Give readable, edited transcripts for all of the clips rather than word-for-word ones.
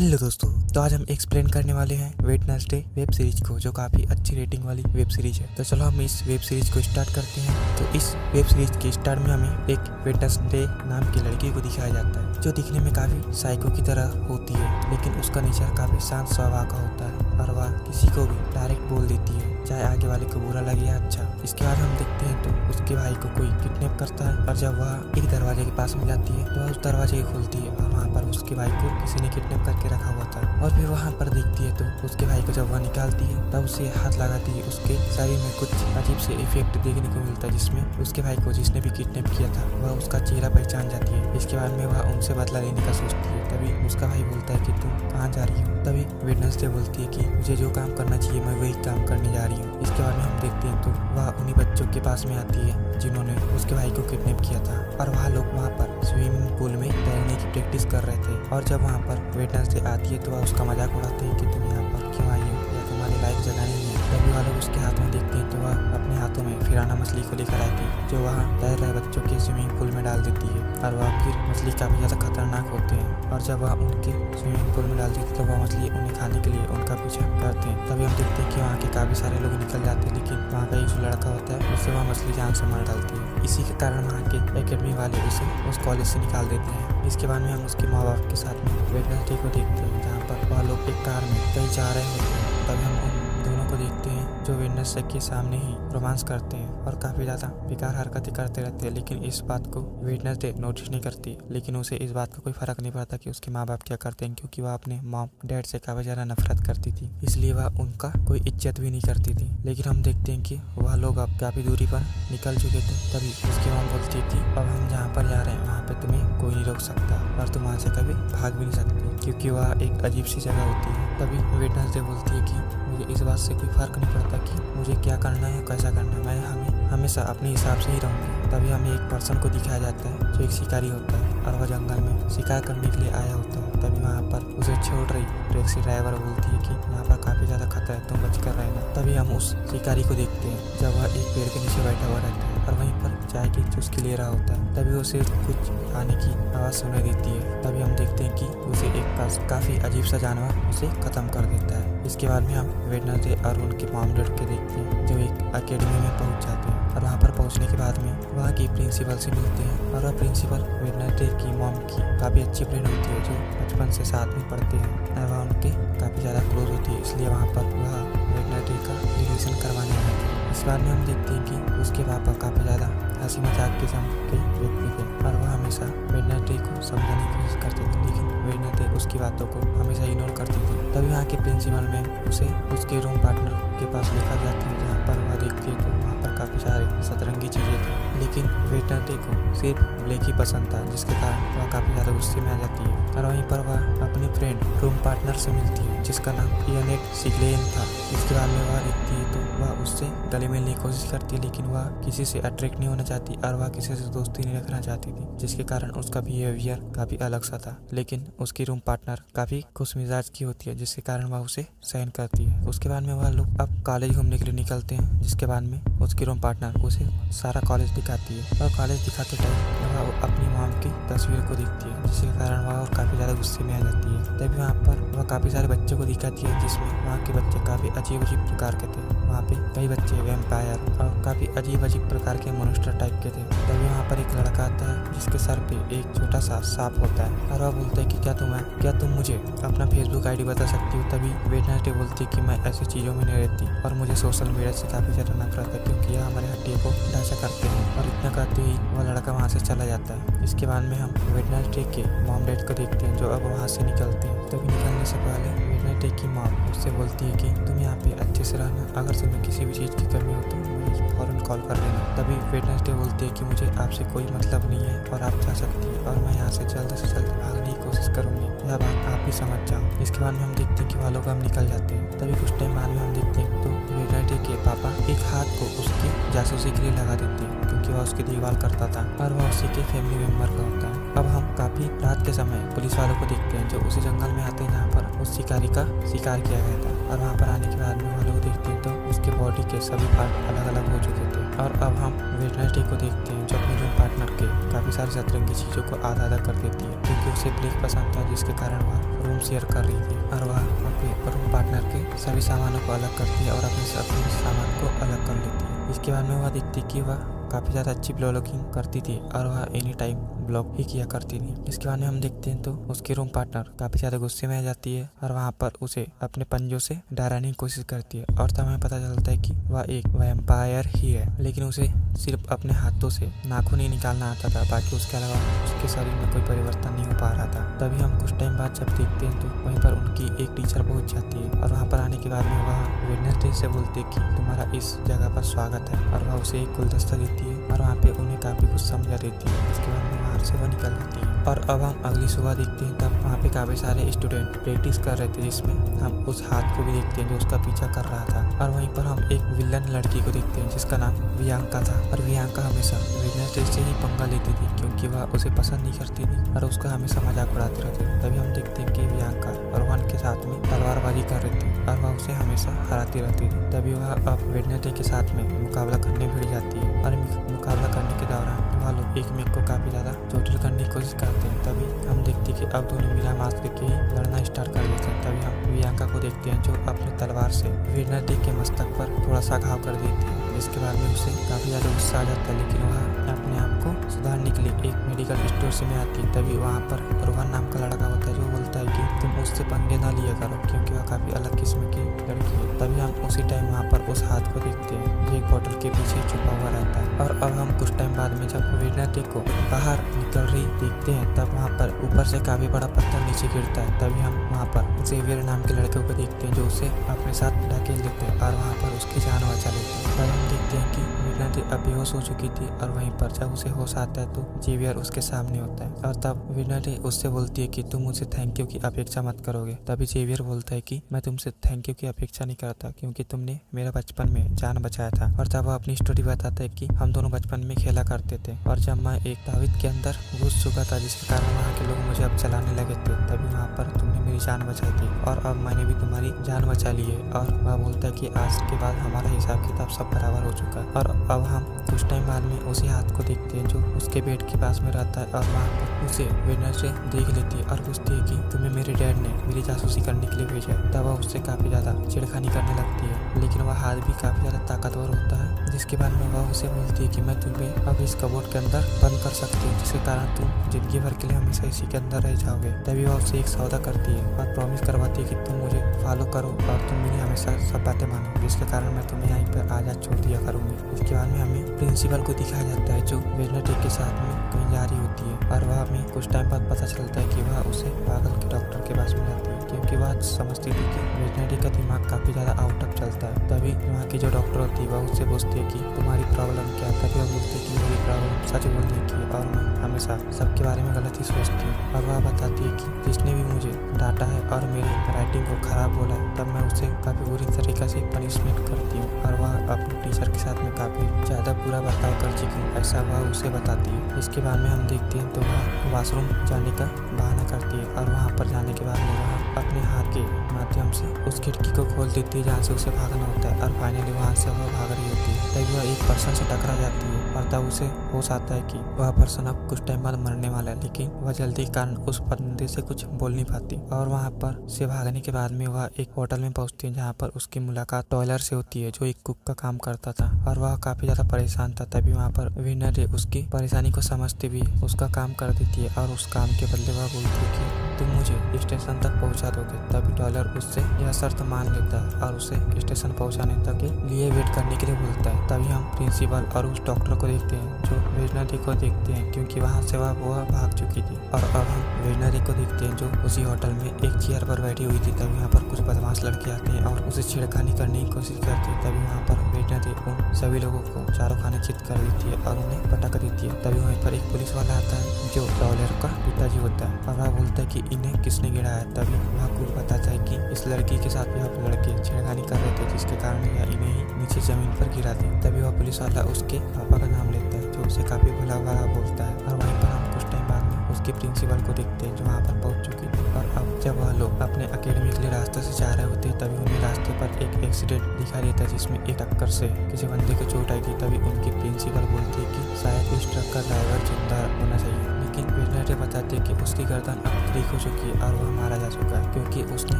Hello दोस्तों, तो आज हम एक्सप्लेन करने वाले हैं वेडनेसडे वेब सीरीज को, जो काफ़ी अच्छी रेटिंग वाली वेब सीरीज है। तो चलो हम इस वेब सीरीज को स्टार्ट करते हैं। तो इस वेब सीरीज के स्टार्ट में हमें एक वेडनेसडे नाम की लड़की को दिखाया जाता है, जो दिखने में काफ़ी साइको की तरह होती है, लेकिन उसका नेचर काफ़ी शांत स्वभाव का होता है और वह किसी को भी डायरेक्ट बोल देती है, चाहे आगे वाले को बुरा लगे या अच्छा। इसके बाद हम देखते हैं तो उसके भाई को कोई किडनैप करता है, और जब वह एक दरवाजे के पास में जाती है तो वह उस दरवाजे को खोलती है और वहाँ पर उसके भाई को किसी ने किडनैप करके रखा हुआ था। और फिर वहाँ पर देखती है तो उसके भाई को जब वह निकालती है तब उसे हाथ लगाती है, उसके शरीर में कुछ अजीब से इफेक्ट देखने को मिलता है, जिसमें उसके भाई को जिसने भी किडनैप किया था वह उसका चेहरा पहचान जाती है। इसके बाद में वह उनसे बदला लेने का सोचती है। तभी उसका भाई बोलता है कि तुम कहाँ जा रही हो। तभी वेडनेसडे बोलती है कि मुझे जो काम करना चाहिए मैं वही काम करने जा रही हूँ। इसके बाद में हम देखते हैं तो वह उन्हीं बच्चों के पास में आती है जिन्होंने उसके भाई को किडनैप किया था, और वह लोग वहाँ पर स्विमिंग पूल में तैरने की प्रैक्टिस कर रहे थे। और जब वहाँ पर वेडनेसडे आती है तो वह उसका मजाक उड़ाते हैं कि तुम यहाँ पर क्यों आई हो, या तुम्हारी लाइफ जगह नहीं है। तभी वह लोग उसके हाथ में देखते हैं तो वह अपने हाथों में फिराना मछली को लेकर आती है, जो वहाँ तैर रहे बच्चों के स्विमिंग पूल में डाल देती है, और वह फिर मछली काफ़ी ज़्यादा खतरनाक होते हैं। और जब वह उनके स्विमिंग पूल में डाल देती है तो वह मछली उन्हें खाने के लिए उनका पीछा करते हैं। तभी हम देखते हैं कि वहाँ के काफ़ी सारे लोग निकल जाते हैं, लेकिन वहाँ का एक जो लड़का होता है उससे वह मछली जान से मार डालती है। इसी के कारण वहाँ के एकेडमी वाले उसे उस कॉलेज से निकाल देते हैं। इसके बाद में हम उसके माँ बाप के साथ में वेडनेसडे को देखते हैं, जहाँ पर वह लोग एक कार में कहीं जा रहे होते हैं। तभी हम उन दोनों को देखते हैं जो वेडनेसडे के सामने ही रोमांस करते हैं और काफ़ी ज़्यादा बेकार हरकतें करते रहते हैं, लेकिन इस बात को वेडनेसडे नोटिस नहीं करती। लेकिन उसे इस बात का कोई फ़र्क नहीं पड़ता कि उसके माँ बाप क्या करते हैं, क्योंकि वह अपने मॉम डैड से काफ़ी ज़्यादा नफरत करती थी, इसलिए वह उनका कोई इज्जत भी नहीं करती थी। लेकिन हम देखते हैं कि वह लोग अब काफ़ी दूरी पर निकल चुके थे। तभी उसकी मॉम बोलती थी अब हम जहाँ पर जा रहे हैं वहाँ पर तुम्हें कोई नहीं रोक सकता, और तुम वहाँ से कभी भाग भी नहीं सकती, क्योंकि वह एक अजीब सी जगह होती है। तभी वेडनेसडे बोलती है कि मुझे इस बात से कोई फ़र्क नहीं पड़ता कि मुझे क्या करना है कैसा करना है, मैं हमेशा अपने हिसाब से ही रहूँगी। तभी हमें एक पर्सन को दिखाया जाता है जो एक शिकारी होता है, और वह जंगल में शिकार करने के लिए आया होता है। तभी वहाँ पर उसे छोड़ रही टैक्सी ड्राइवर बोलती है कि यहाँ पर काफ़ी ज़्यादा खतरा है, तुम बच कर रहना। तभी हम उस शिकारी को देखते हैं जब वह एक पेड़ के नीचे बैठा हुआ रहता है और वहीं पर चाय की चुस्की ले रहा होता है। तभी उसे कुछ खाने की आवाज़ सुनाई देती है। तभी हम देखते हैं कि उसे एक पास काफ़ी अजीब सा जानवर उसे ख़त्म कर देता है। इसके बाद में हम वेडनेसडे और उनके मॉम डैड के देखते हैं जो एक अकेडमी में पहुंच जाते हैं, और वहां पर पहुंचने के बाद में वहां की प्रिंसिपल से मिलते हैं। और वह प्रिंसिपल वेडनेसडे की मॉम की काफ़ी अच्छी फ्रेंड होती है, जो बचपन से साथ में पढ़ते हैं, और वह उनके काफ़ी ज़्यादा क्लोज होती है, इसलिए वहाँ पर वह वेडनेसडे का रिलेशन करवाने आए थे। इस बार में हम देखते हैं कि उसके पापा काफ़ी ज़्यादा हंसी मजाक किस्म के व्यक्ति थे, और वह हमेशा वेडनेसडे को समझाने की कोशिश करते थे, लेकिन वेडनेसडे उसकी बातों को हमेशा इग्नोर करती थी। तभी वहाँ के प्रिंसिपल में उसे उसके रूम पार्टनर के पास लेकर जाती है, जहाँ पर वह देखती है तो वहाँ पर काफ़ी सारे सतरंगी चीज़ें थी, लेकिन वेडनेसडे को सिर्फ ब्लैक ही पसंद था, जिसके कारण वह काफ़ी ज़्यादा गुस्से में आ जाती है। और वहीं पर वह अपने फ्रेंड रूम पार्टनर से मिलती है जिसका नाम इयनेट सिग्लेन था। इसके बाद में वह देखती है तो वह उससे गले मिलने की कोशिश करती है, लेकिन वह किसी से अट्रैक्ट नहीं होना चाहती और वह किसी से दोस्ती नहीं रखना चाहती थी, जिसके कारण उसका बिहेवियर काफ़ी अलग सा था। लेकिन उसकी रूम पार्टनर काफ़ी खुश मिजाज की होती है, जिसके कारण वह उसे सहन करती है। उसके बाद में वह लोग अब कॉलेज घूमने के लिए निकलते हैं, जिसके बाद में उसकी रूम पार्टनर उसे सारा कॉलेज दिखाती है, और कॉलेज दिखाते टाइम वह अपनी मॉम की तस्वीर को देखती है, जिसके कारण वह और काफ़ी ज़्यादा गुस्से में आ जाती है। तभी वहाँ पर वह काफ़ी सारे बच्चों को दिखाती है, जिसमें वहाँ के बच्चे काफ़ी अजीब अजीब प्रकार के थे। वहाँ पे कई बच्चे वैम्पायर और काफ़ी अजीब अजीब प्रकार के मोन्स्टर टाइप के थे। तभी वहाँ पर एक लड़का आता है जिसके सर पे एक छोटा सा सांप होता है, और वह बोलता है कि क्या तुम मुझे अपना फेसबुक आईडी बता सकती हो। तभी वेडनेसडे बोलती है कि मैं ऐसी चीज़ों में नहीं रहती, और मुझे सोशल मीडिया से काफ़ी ज़्यादा नफरत है, क्योंकि यह हमारे हड्डियों को ढांचा करते हैं। और इतना कहते ही वह लड़का वहाँ से चला जाता है। इसके बाद में हम वेडनेसडे के मॉम डैड को देखते हैं जो अब वहाँ से निकलते हैं। तभी निकलने से पहले वेडनेसडे की मॉम उससे बोलती है कि तुम यहाँ पे अच्छे से रहना, अगर तुम्हें किसी भी चीज़ की कमी हो तो मुझे फ़ौरन कॉल कर लेना। तभी वेडनेसडे बोलती है कि मुझे आपसे कोई मतलब नहीं है और आप जा सकती हैं, और मैं यहाँ से जल्द भागने की कोशिश करूँगी, यह बात आप भी समझ जाओ। इसके बाद में हम देखते हैं कि वह लोग हम निकल जाते हैं। तभी कुछ टाइम बाद में हम देखते हैं तो वेडनेसडे के पापा एक हाथ को उसकी जासूसी के लिए लगा देते हैं, क्योंकि वह उसकी देखभाल करता था और वह उसी के फैमिली मेम्बर का होता है। अब हम काफ़ी रात के समय पुलिस वालों को देखते हैं जो उसी जंगल में आते हैं जहाँ पर उस शिकारी का शिकार किया गया था, और वहाँ पर आने के बाद में वो लोग देखते हैं तो उसके बॉडी के सभी पार्ट अलग अलग हो चुके थे। और अब हम वेडनेसडे को देखते हैं जो अपने रूम पार्टनर के काफ़ी सारी सतरंगी चीज़ों को आधा आधा कर देती है, क्योंकि उसे ब्लैक पसंद था, जिसके कारण वह रूम शेयर कर रही थी और वह अपने रूम पार्टनर के सभी सामानों को अलग करती है और अपने सभी सामान को अलग कर लेती है। इसके बाद में वह दिखती कि वह काफ़ी ज़्यादा अच्छी ब्लॉगिंग करती थी और वह एनी टाइम ब्लॉग ही किया करती थी। इसके बाद में हम देखते हैं तो उसकी रूम पार्टनर काफ़ी ज़्यादा गुस्से में आ जाती है और वहाँ पर उसे अपने पंजों से डराने की कोशिश करती है और तब हमें पता चलता है कि वह एक वैम्पायर ही है, लेकिन उसे सिर्फ अपने हाथों से नाखून ही निकालना आता था, बाकी उसके अलावा उसके शरीर में कोई परिवर्तन नहीं हो पा रहा था। तभी हम कुछ टाइम बाद जब देखते हैं तो वहीं पर उनकी एक टीचर पहुँच जाती है और वहाँ पर आने के बाद में वह वेडनेसडे से बोलती है कि तुम्हारा इस जगह पर स्वागत है और वह उसे एक गुलदस्ता देती है और वहाँ पे उन्हें काफ़ी कुछ समझा देती है। इसके बाद में वहाँ से वह निकल जाती है और अब हम अगली सुबह देखते हैं तब वहाँ पे काफ़ी सारे स्टूडेंट प्रैक्टिस कर रहे थे, जिसमें हम उस हाथ को भी देखते हैं जो उसका पीछा कर रहा था। और वहीं पर हम एक विलन लड़की को देखते हैं जिसका नाम वियांका था और वियांका हमेशा वेडनेसडे से ही पंगा लेती थी क्योंकि वह उसे पसंद नहीं करती थी और उसका हमेशा मजाक उड़ाते रहते थे। तभी हम देखते हैं कि वियांका रोहन के साथ में तलवारबाजी कर रही थी और वह उसे हमेशा हराती रहती थी। तभी वह अब वेडनेसडे के साथ में मुकाबला करने भिड़ जाती है और मुकाबला करने के दौरान वह लोग एक मेक को काफ़ी ज़्यादा चोटिल करने की कोशिश करते हैं। तभी हम देखते हैं कि अब दोनों बिना मास्क के ही लड़ना स्टार्ट कर देते हैं। तभी हम वियांका को देखते हैं जो अपनी तलवार से वेडनेसडे के मस्तक पर थोड़ा सा घाव कर देती है, जिसके बाद में उसे काफ़ी ज़्यादा गुस्सा आ जाता है, लेकिन वह अपने आप को सुधारने के लिए एक मेडिकल स्टोर से में आती है। तभी वहाँ पर रोहन नाम का लड़का होता है जो बोलता है कि तुम उससे पंगे ना लिया करो क्योंकि वह काफ़ी अलग किस्म की लड़की है। तभी हम उसी टाइम वहाँ पर उस हाथ को देखते हैं जो एक बोतल के पीछे छुपा हुआ रहता है। और अब हम कुछ टाइम बाद में जब वेडनेसडे को बाहर निकल रही देखते हैं तब वहाँ पर ऊपर से काफ़ी बड़ा पत्थर नीचे गिरता है। तभी हम वहाँ पर जेवियर नाम के लड़के को देखते हैं जो उसे अपने साथ ढकेल देते हैं और वहाँ पर उसकी जान बचा लेते हैं। तब हम देखते हैं कि वेडनेसडे अब बेहोश हो चुकी थी और वहीं पर जब उसे होश आता है तो जेवियर उसके सामने होता है और तब वेडनेसडे उससे बोलती है कि तुम मुझे थैंक यू की अपेक्षा मत करोगे। तभी जेवियर बोलता है कि मैं तुमसे थैंक यू की अपेक्षा नहीं करता क्योंकि तुमने मेरा बचपन में जान बचाया था। और तब वह अपनी स्टोरी बताता है कि हम दोनों बचपन में खेला करते थे और जब मैं एक तावीज़ के अंदर घुस चुका था जिसके कारण वहाँ के लोग मुझे अब चलाने लगे थे, तभी वहाँ पर तुमने मेरी जान बचाई थी और अब मैंने भी तुम्हारी जान बचा ली है। और वह बोलता है कि आज के बाद हमारा हिसाब किताब सब बराबर हो चुका है। और अब हम कुछ टाइम बाद में उसी हाथ को देखते हैं जो उसके बेड के पास में रहता है और वहाँ पर उसे वेडनेसडे देख लेती है और पूछती है कि तुम्हें मेरे डैड ने मेरी जासूसी करने के लिए भेजा है। तब वह उससे काफ़ी ज़्यादा छेड़खानी करने लगती है, लेकिन वह हाथ भी काफ़ी ज़्यादा ताकतवर होता है, जिसके बाद में वह उसे बोलती है कि मैं तुम्हें अब इस कबोर्ड के अंदर बंद कर सकती हूँ जिसके कारण तुम जिंदगी भर के लिए हमेशा इसी के अंदर रह जाओगे। तभी वह उससे एक सौदा करती है और प्रॉमिस करवाती है कि तुम मुझे फॉलो करो और तुम मेरी हमेशा सब बातें मानो, जिसके कारण मैं तुम्हें यहीं पर आज़ाद छोड़ दिया करूँगी। इसके बाद में हमें प्रिंसिपल को दिखाया जाता है जो वेडनेसडे के साथ में कहीं जा रही होती है और वह हमें कुछ टाइम बाद पता चलता है कि वह उसे पागल के डॉक्टर के पास में जाती है क्योंकि वह समझती थी कि वेडनेसडे का दिमाग काफ़ी ज़्यादा आउट ऑफ चलता है। तभी वहाँ की जो डॉक्टर होती है वह उससे पूछती है कि तुम्हारी प्रॉब्लम क्या है। तभी वह बोलती है कि मेरी प्रॉब्लम सच बोलने की और मैं हमेशा सबके बारे में गलत ही सोचती हूँ। और वह बताती है कि जिसने भी मुझे डांटा है और मेरी राइटिंग को ख़राब बोला है तब मैं उसे काफ़ी बुरी तरीक़े से पनिशमेंट करती हूँ और वह अपने टीचर के साथ में काफ़ी ज़्यादा बुरा बर्ताव कर चुकी हूँ, ऐसा वह उसे बताती है। इसके बाद में हम देखते हैं तो वह वॉशरूम जाने का बहाना करती है और वहाँ पर जाने के बाद में वह अपने हाथ के माध्यम से उस खिड़की को खोल देती है जहाँ से उसे भागना होता है और फाइनली वहाँ से वह भाग रही होती है। तभी वह एक पर्सन से टकरा जाती है और तब उसे होश आता है कि वह पर्सन अब कुछ टाइम बाद मरने वाला है, लेकिन वह जल्दी के कारण उस बंदे से कुछ बोल नहीं पाती। और वहाँ पर से भागने के बाद में वह एक होटल में पहुँचती है जहाँ पर उसकी मुलाकात टॉयलर से होती है जो एक कुक का काम करता था और वह काफ़ी ज़्यादा परेशान था। तभी वहाँ पर वेडनेसडे उसकी परेशानी को समझते हुए उसका काम कर देती है और उस काम के बदले वह बोलती है कि तुम मुझे स्टेशन तक पहुँचा दोगे। तभी टॉयलर उससे यह शर्त मान लेता है और उसे स्टेशन पहुँचाने तक के लिए वेट करने के लिए बोलता है। तभी हम प्रिंसिपल और उस डॉक्टर को देखते हैं जो वेडनेसडे को देखते हैं क्योंकि वहाँ से वह भाग चुकी थी। और अब हम वेडनेसडे को देखते हैं जो उसी होटल में एक चेयर पर बैठी हुई थी। तभी वहाँ पर कुछ बदमाश लड़के आते हैं और उसे छेड़खानी करने की कोशिश करते हैं। तभी वहाँ पर वेडनेसडे उन सभी लोगों को चारों खाने चित कर देती है और उन्हें पटक देती है। तभी वहीं पर एक पुलिस वाला आता है जो टॉयलर का पिताजी होता है और वह बोलता है कि इन्हें किसने गिराया है। तभी वह को बताता है कि इस लड़की के साथ यह लड़के छेड़खानी कर रहे थे जिसके कारण यह इन्हें ही नीचे जमीन पर गिरा दी। तभी वह पुलिस वाला उसके पापा का नाम लेता है जो उसे काफी भला भला बोलता है। और वहीं पर हम कुछ टाइम बाद में उसके प्रिंसिपल को देखते हैं जो वहाँ पर पहुँच चुकी थी। और अब जब वह लोग अपने अकेडमी के लिए रास्ते से जा रहे होते हैं तभी उन्हें रास्ते पर एक एक्सीडेंट दिखाई देता है जिसमें एक टक्कर से किसी बंदे को चोट आई थी। तभी उनकी प्रिंसिपल बोलती है कि शायद इस ट्रक का ड्राइवर जिंदा होना चाहिए, लेकिन वेडनेसडे बताती है कि उसकी गर्दन अब ठीक हो चुकी है और वह मारा जा चुका है, क्योंकि उसने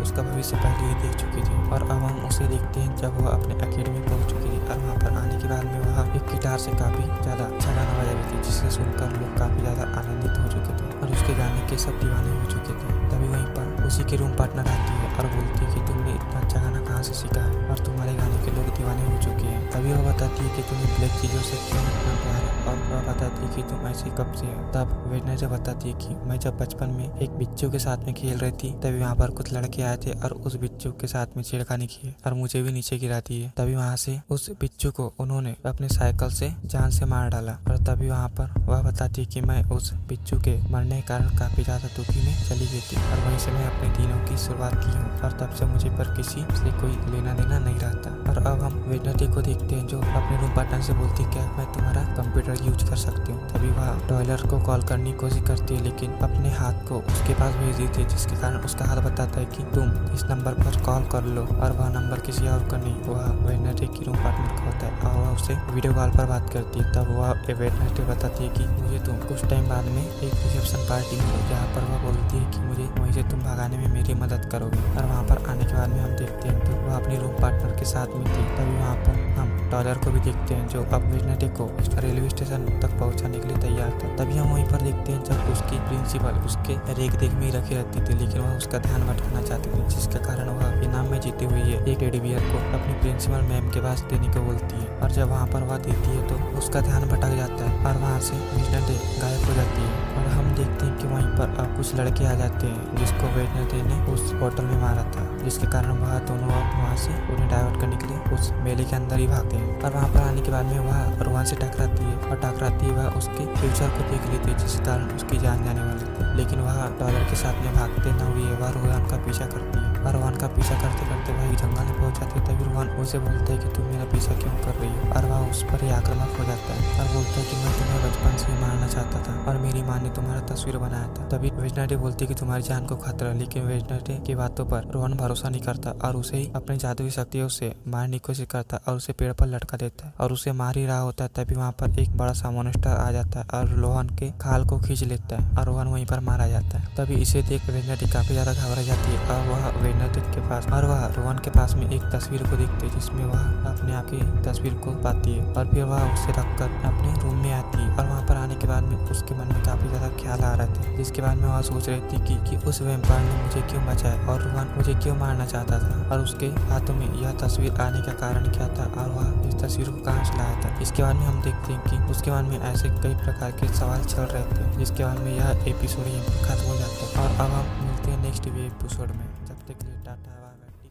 उसका भविष्य पहले ही देख चुकी थी। और अब हम उसे देखते हैं जब वह अपने अकेडमी पहुंच चुकी थी और वहाँ पर आने के बाद में वह एक गिटार से काफी ज्यादा अच्छा गाना बजा रही थी, जिसे सुनकर लोग काफी ज्यादा आनंदित हो चुके थे और उसके गाने के सब दीवाने हो चुके थे। तभी वहीं पर उसी की रूम पार्टनर आती है और बोलती है कि तुमने इतना अच्छा गाना कहाँ से सीखा है और तुम्हारे गाने के लोग दीवाने हो चुके हैं। तभी वह बताती है कि तुम्हें ब्लैक चीजों से क्यों इतना प्यार है और वह बताती है कि तुम ऐसे कब से है। तब वेडनेसडे बताती है कि मैं जब बचपन में एक बिच्छू के साथ में खेल रही थी, तभी वहाँ पर कुछ लड़के आए थे और उस बिच्छू के साथ में छेड़खानी की और मुझे भी नीचे गिराती है। तभी वहाँ से उस बिच्छू को उन्होंने अपने साइकिल से जान से मार डाला और तभी वहाँ पर वह बताती है कि मैं उस बिच्छू के मरने के कारण काफी ज्यादा दुखी में चली गई थी और वहीं से मैं अपने दिनों की शुरुआत की हूँ और तब से मुझे पर किसी से कोई लेना देना नहीं रहता। और अब हम वेडनेसडे को देखते हैं जो अपने रूम पार्टनर से बोलती है क्या मैं तुम्हारा कंप्यूटर यूज कर सकती हूँ। तभी वह टॉयलर को कॉल करने की कोशिश करती है, लेकिन अपने हाथ को उसके पास भेज देती है, जिसके कारण उसका हाथ बताता है कि तुम इस नंबर पर कॉल कर लो और वह नंबर किसी और का नहीं, वह वेडनेसडे की रूम पार्टनर का होता है और वह उसे वीडियो कॉल पर बात करती है। तब वह वेडनेसडे बताती है कि मुझे तुम कुछ टाइम बाद में एक रिसेप्शन पार्टी में हो, जहाँ पर वह बोलती है कि मुझे वहीं से तुम भगाने में मेरी मदद करोगे। और वहाँ पर आने के बाद में हम देखते हैं तो वह अपनी रूम पार्टनर के साथ में थी। तभी वहाँ पर हम टॉयलर को भी देखते हैं जो अब वेडनेसडे को रेलवे स्टेशन तक पहुँचाने के लिए तैयार था। तभी हम वहीं पर देखते हैं जब उसकी प्रिंसिपल उसके रेख देख में ही रखी रहती थी, लेकिन वह उसका ध्यान भटकाना चाहती थी, जिसके कारण वह इनाम में जीती हुई है एक टेडी बियर को अपनी प्रिंसिपल मैम के पास देने को बोलती है। और जब वहाँ पर वह देती है तो उसका ध्यान भटक जाता है और वहाँ से वेडनेसडे गायब हो जाती है। और हम देखते हैं कि वहीं पर अब कुछ लड़के आ जाते हैं जिसको वेडनेसडे ने उस होटल में मारा था, जिसके कारण वह दोनों अब वहाँ से उन्हें डाइवर्ट करने के लिए उस मेले के अंदर ही भागते हैं। और वहाँ पर आने के बाद में वह रोहन से टकराती है और टकराती वह उसके फ्यूचर को देख लेती है, जिसके कारण उसकी जान जाने वाली थी, लेकिन वह टॉयलर के साथ में भागते न हुए वह रोहन का पीछा करती है और रोहन का पीछा करते करते वह एक जंगल में पहुंच जाती है। तभी रोहन उसे बोलता है कि तुम मेरा पीछा क्यों कर रही हो और वह उस पर ही आक्रामक हो जाता है और बोलता है कि मैं तुम्हें बचपन से ही मारना चाहता था और मेरी माँ ने तुम्हारा तस्वीर बनाया था। तभी वेडनेसडे बोलती है कि तुम्हारी जान को खतरा, लेकिन वेडनेसडे की बातों पर रोहन भरोसा नहीं करता और उसे ही अपनी जादुई शक्तियों से मारने की कोशिश करता और उसे पेड़ पर लटका देता है और उसे मार ही रहा होता है। तभी वहाँ पर एक बड़ा सा मॉन्स्टर आ जाता है और रोहन के खाल को खींच लेता है और रोहन वहीं पर मारा जाता है। तभी इसे देख वेडनेसडे काफी ज्यादा घबरा जाती है और वह वेडनेसडे के पास और वह रोहन के पास में एक तस्वीर को देखती है, जिसमें वह अपने आप की तस्वीर को पाती है और फिर वह उसे रखकर अपने रूम में आती है। और वहाँ पर आने के बाद में उसके मन में काफी ज्यादा ख्याल आ रहे थे, जिसके बाद में वह सोच रही थी कि उस वैम्पायर ने मुझे क्यों बचाया और रोहन मुझे क्यों मारना चाहता था और उसके हाथों में यह तस्वीर आने का कारण क्या था और वह इस तस्वीर को कहाँ से लाया था। इसके बाद में हम देखते हैं कि उसके बाद में ऐसे कई प्रकार के सवाल चल रहे थे, जिसके बाद में यह एपिसोड यहीं पर खत्म हो जाता है और अब हम मिलते हैं नेक्स्ट एपिसोड में। जब तक के लिए टाटा बाय बाय।